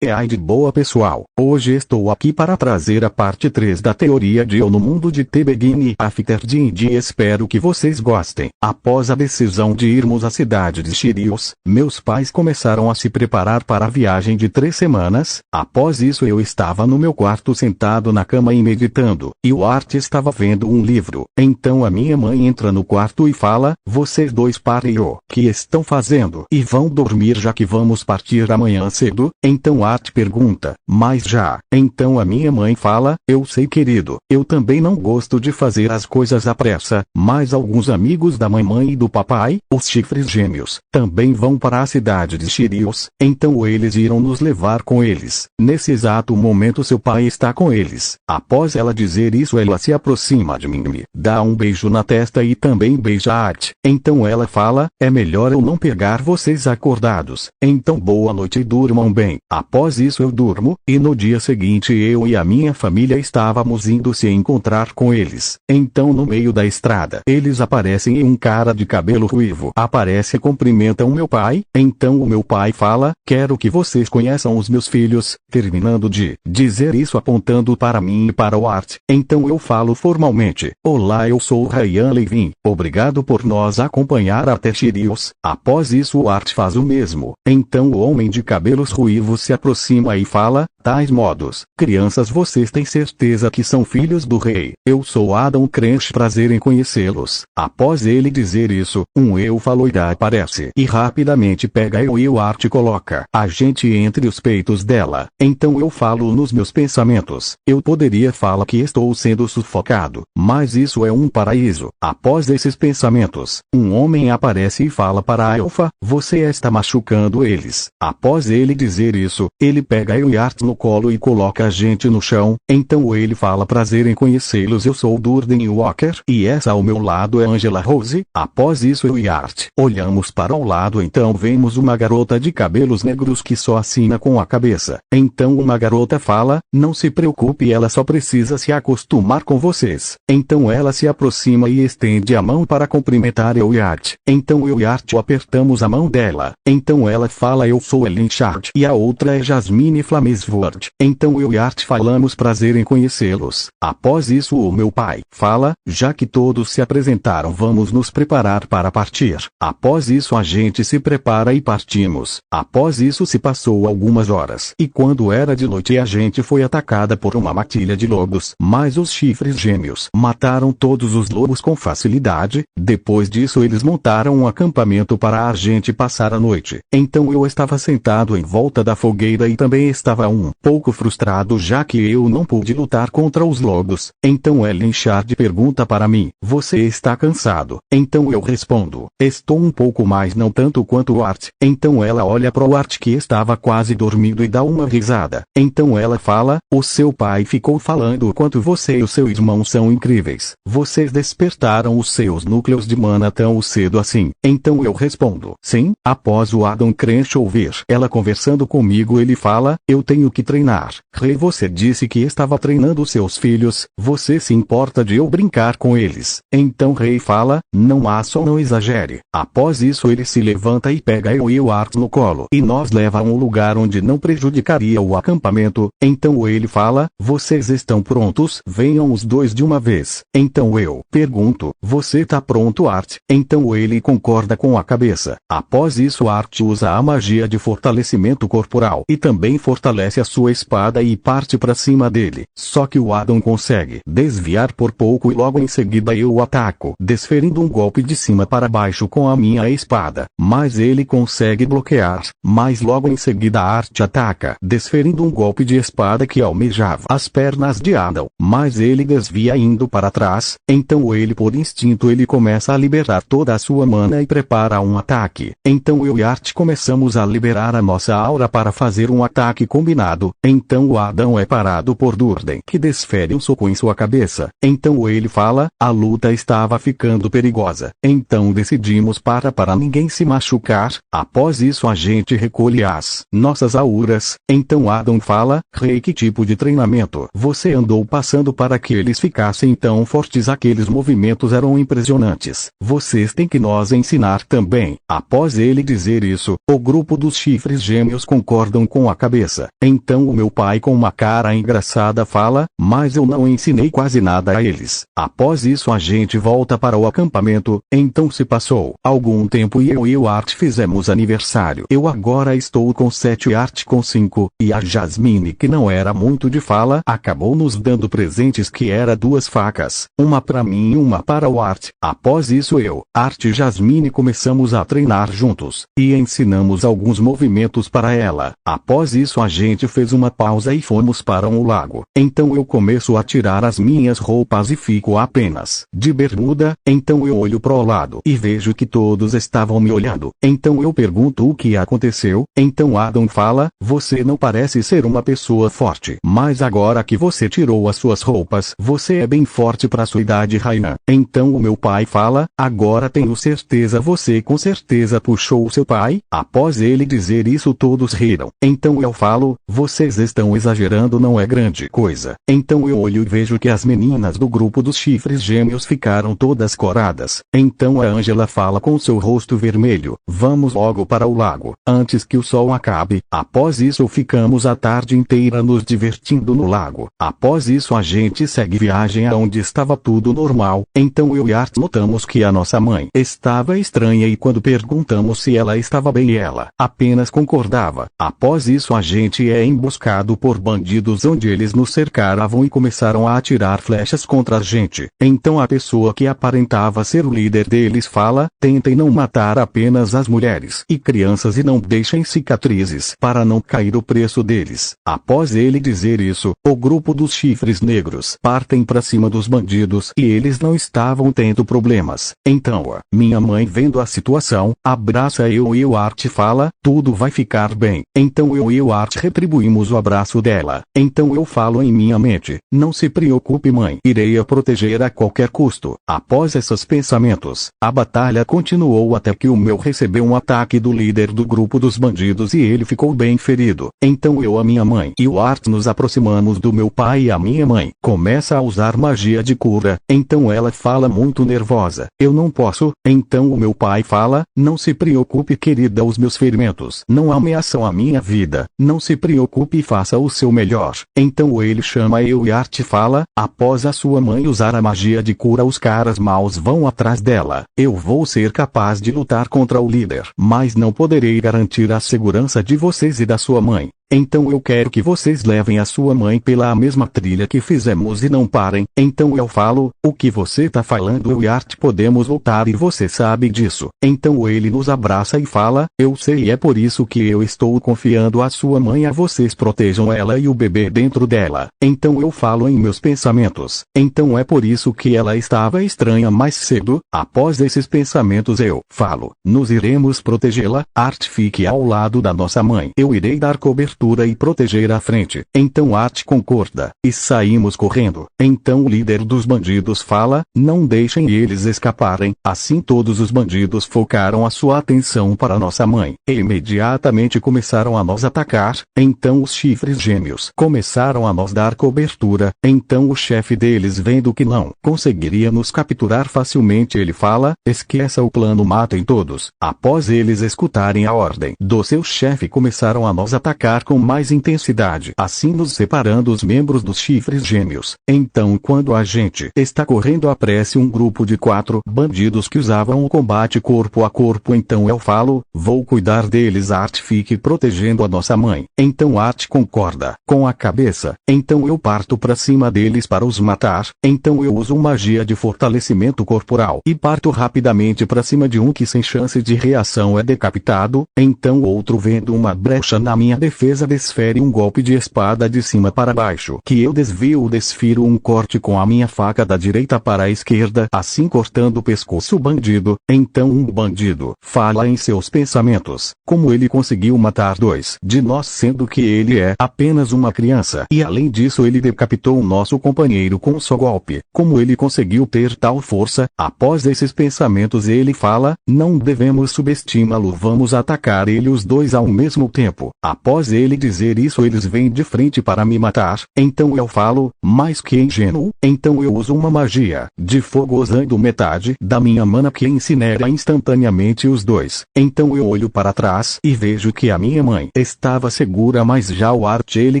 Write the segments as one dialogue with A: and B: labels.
A: E aí de boa pessoal, hoje estou aqui para trazer a parte 3 da teoria de eu no mundo de The Beginning After the End e espero que vocês gostem. Após a decisão de irmos à cidade de Sirius, meus pais começaram a se preparar para a viagem de 3 semanas. Após isso eu estava no meu quarto sentado na cama e meditando, e o Art estava vendo um livro. Então a minha mãe entra no quarto e fala, vocês dois parem o que estão fazendo e vão dormir já que vamos partir amanhã cedo? Então Art pergunta, mas já? Então a minha mãe fala, eu sei querido, eu também não gosto de fazer as coisas à pressa, mas alguns amigos da mamãe e do papai, os chifres gêmeos, também vão para a cidade de Sirius, então eles irão nos levar com eles. Nesse exato momento seu pai está com eles. Após ela dizer isso ela se aproxima de mim e me dá um beijo na testa e também beija Art. Então ela fala, é melhor eu não pegar vocês acordados, então boa noite e durmam bem. Após isso eu durmo, e no dia seguinte eu e a minha família estávamos indo se encontrar com eles. Então no meio da estrada eles aparecem e um cara de cabelo ruivo aparece e cumprimenta o meu pai. Então o meu pai fala, quero que vocês conheçam os meus filhos, terminando de dizer isso apontando para mim e para o Art. Então eu falo formalmente, olá eu sou Ryan Levin, obrigado por nos acompanhar até Sirius. Após isso o Art faz o mesmo. Então o homem de cabelos ruivos se aproxima e fala, tais modos, crianças vocês têm certeza que são filhos do rei? Eu sou Adam Cranch, prazer em conhecê-los. Após ele dizer isso, um eu faloide aparece e rapidamente pega eu e o Art coloca a gente entre os peitos dela. Então eu falo nos meus pensamentos, eu poderia falar que estou sendo sufocado, mas isso é um paraíso. Após esses pensamentos, um homem aparece e fala para a elfa, você está machucando eles. Após ele dizer isso, ele pega eu e Art no colo e coloca a gente no chão. Então ele fala, prazer em conhecê-los, eu sou Durden Walker e essa ao meu lado é Angela Rose. Após isso eu e Art olhamos para o lado, então vemos uma garota de cabelos negros que só assina com a cabeça. Então uma garota fala, não se preocupe, ela só precisa se acostumar com vocês. Então ela se aproxima e estende a mão para cumprimentar eu e Art. Então eu e Art apertamos a mão dela. Então ela fala, eu sou Ellen Shard e a outra é Jasmine Flamesword. Então eu e Art falamos, prazer em conhecê-los. Após isso o meu pai fala, já que todos se apresentaram vamos nos preparar para partir. Após isso a gente se prepara e partimos. Após isso se passou algumas horas e quando era de noite a gente foi atacada por uma matilha de lobos, mas os chifres gêmeos mataram todos os lobos com facilidade. Depois disso eles montaram um acampamento para a gente passar a noite. Então eu estava sentado em volta da fogueira e também estava um pouco frustrado já que eu não pude lutar contra os lobos. Então Ellen Shard pergunta para mim, você está cansado? Então eu respondo, estou um pouco, mas não tanto quanto o Art. Então ela olha para o Art que estava quase dormindo e dá uma risada. Então ela fala, o seu pai ficou falando o quanto você e o seu irmão são incríveis. Vocês despertaram os seus núcleos de mana tão cedo assim. Então eu respondo, sim. Após o Adam Cranch ouvir ela conversando comigo ele fala, eu tenho que treinar. Rei, você disse que estava treinando seus filhos, você se importa de eu brincar com eles? Então Rei fala, não há, só não exagere. Após isso ele se levanta e pega eu e o Art no colo e nos leva a um lugar onde não prejudicaria o acampamento. Então ele fala, vocês estão prontos? Venham os dois de uma vez. Então eu pergunto, você tá pronto Art? Então ele concorda com a cabeça. Após isso Art usa a magia de fortalecimento corporal e também fortalece a sua espada e parte para cima dele. Só que o Adam consegue desviar por pouco e logo em seguida eu o ataco, desferindo um golpe de cima para baixo com a minha espada. Mas ele consegue bloquear, mas logo em seguida Art ataca, desferindo um golpe de espada que almejava as pernas de Adam. Mas ele desvia indo para trás, então ele por instinto ele começa a liberar toda a sua mana e prepara um ataque. Então eu e Art começamos a liberar a nossa aura para fazer um ataque combinado. lado, então o Adão é parado por Durden, que desfere um soco em sua cabeça. Então ele fala, a luta estava ficando perigosa. Então decidimos para ninguém se machucar. Após isso a gente recolhe as nossas auras. Então Adão fala, rei, que tipo de treinamento você andou passando para que eles ficassem tão fortes? Aqueles movimentos eram impressionantes. Vocês têm que nos ensinar também. Após ele dizer isso, o grupo dos chifres gêmeos concordam com a cabeça. Então o meu pai, com uma cara engraçada, fala, mas eu não ensinei quase nada a eles. Após isso a gente volta para o acampamento. Então se passou algum tempo e eu e o Art fizemos aniversário. Eu agora estou com 7 e Art com 5, e a Jasmine, que não era muito de fala, acabou nos dando presentes, que era 2 facas, uma para mim e uma para o Art. Após isso eu, Art e Jasmine começamos a treinar juntos, e ensinamos alguns movimentos para ela. Após isso a gente fez uma pausa e fomos para um lago. Então eu começo a tirar as minhas roupas e fico apenas de bermuda. Então eu olho pro lado e vejo que todos estavam me olhando. Então eu pergunto o que aconteceu. Então Adam fala, você não parece ser uma pessoa forte, mas agora que você tirou as suas roupas, você é bem forte para sua idade, Rainan. Então o meu pai fala, agora tenho certeza você com certeza puxou o seu pai. Após ele dizer isso todos riram. Então eu falo, vocês estão exagerando, não é grande coisa. Então eu olho e vejo que as meninas do grupo dos chifres gêmeos ficaram todas coradas. Então a Angela fala com seu rosto vermelho, vamos logo para o lago, antes que o sol acabe. Após isso ficamos a tarde inteira nos divertindo no lago. Após isso a gente segue viagem aonde estava tudo normal. Então eu e Art notamos que a nossa mãe estava estranha, e quando perguntamos se ela estava bem, ela apenas concordava. Após isso a gente é emboscado por bandidos, onde eles nos cercaram e começaram a atirar flechas contra a gente. Então a pessoa que aparentava ser o líder deles fala, tentem não matar apenas as mulheres e crianças e não deixem cicatrizes para não cair o preço deles. Após ele dizer isso, o grupo dos chifres negros partem para cima dos bandidos e eles não estavam tendo problemas. Então minha mãe, vendo a situação, abraça eu e o Art e fala, tudo vai ficar bem. Então eu e o Art retribuímos o abraço dela. Então eu falo em minha mente, não se preocupe, mãe, irei a proteger a qualquer custo. Após esses pensamentos, a batalha continuou até que o meu recebeu um ataque do líder do grupo dos bandidos e ele ficou bem ferido. Então eu, a minha mãe e o Art nos aproximamos do meu pai, e a minha mãe começa a usar magia de cura. Então ela fala muito nervosa, eu não posso. Então o meu pai fala, não se preocupe, querida, os meus ferimentos não ameaçam a minha vida, não se preocupe e faça o seu melhor. Então ele chama eu e Art e fala, após a sua mãe usar a magia de cura, os caras maus vão atrás dela. Eu vou ser capaz de lutar contra o líder, mas não poderei garantir a segurança de vocês e da sua mãe. Então eu quero que vocês levem a sua mãe pela mesma trilha que fizemos e não parem. Então eu falo, o que você tá falando? Eu e Art podemos voltar e você sabe disso. Então ele nos abraça e fala, eu sei, e é por isso que eu estou confiando a sua mãe a vocês, protejam ela e o bebê dentro dela. Então eu falo em meus pensamentos, então é por isso que ela estava estranha mais cedo. Após esses pensamentos eu falo, nos iremos protegê-la. Art, fique ao lado da nossa mãe, eu irei dar cobertura e proteger a frente. Então Art concorda, e saímos correndo. Então o líder dos bandidos fala, não deixem eles escaparem. Assim todos os bandidos focaram a sua atenção para nossa mãe, e imediatamente começaram a nos atacar. Então os chifres gêmeos começaram a nos dar cobertura. Então o chefe deles, vendo que não conseguiria nos capturar facilmente, ele fala, esqueça o plano, matem todos. Após eles escutarem a ordem do seu chefe, começaram a nos atacar com mais intensidade, assim nos separando os membros dos chifres gêmeos. Então quando a gente está correndo, aparece um grupo de 4 bandidos que usavam o combate corpo a corpo. Então eu falo, vou cuidar deles, Art, fique protegendo a nossa mãe. Então Art concorda com a cabeça. Então eu parto para cima deles para os matar. Então eu uso magia de fortalecimento corporal e parto rapidamente para cima de um que sem chance de reação é decapitado. Então outro, vendo uma brecha na minha defesa, defesa desfere um golpe de espada de cima para baixo, que eu desfiro um corte com a minha faca da direita para a esquerda, assim cortando o pescoço do bandido. Então um bandido fala em seus pensamentos, como ele conseguiu matar dois de nós sendo que ele é apenas uma criança, e além disso ele decapitou o nosso companheiro com um só golpe. Como ele conseguiu ter tal força? Após esses pensamentos ele fala, não devemos subestimá-lo, vamos atacar ele os dois ao mesmo tempo. Após ele dizer isso eles vêm de frente para me matar, então eu falo, mas que ingênuo, então eu uso uma magia de fogo usando metade da minha mana que incinera instantaneamente os dois. Então eu olho para trás e vejo que a minha mãe estava segura, mas já o Art ele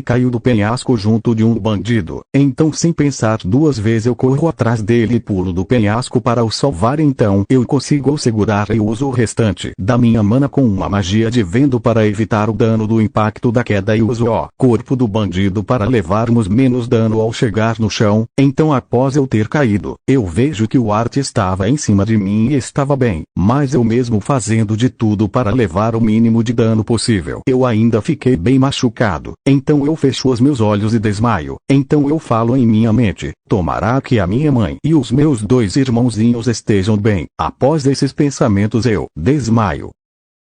A: caiu do penhasco junto de um bandido. Então sem pensar duas vezes eu corro atrás dele e pulo do penhasco para o salvar. Então eu consigo o segurar e uso o restante da minha mana com uma magia de vento para evitar o dano do impacto da queda e uso o corpo do bandido para levarmos menos dano ao chegar no chão. Então após eu ter caído, eu vejo que o Art estava em cima de mim e estava bem, mas eu mesmo fazendo de tudo para levar o mínimo de dano possível, eu ainda fiquei bem machucado. Então eu fecho os meus olhos e desmaio. Então eu falo em minha mente, tomará que a minha mãe e os meus dois irmãozinhos estejam bem. Após esses pensamentos eu desmaio.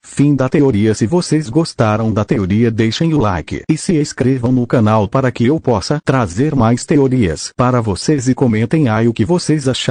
A: Fim da teoria. Se vocês gostaram da teoria, deixem o like e se inscrevam no canal para que eu possa trazer mais teorias para vocês e comentem aí o que vocês acharam.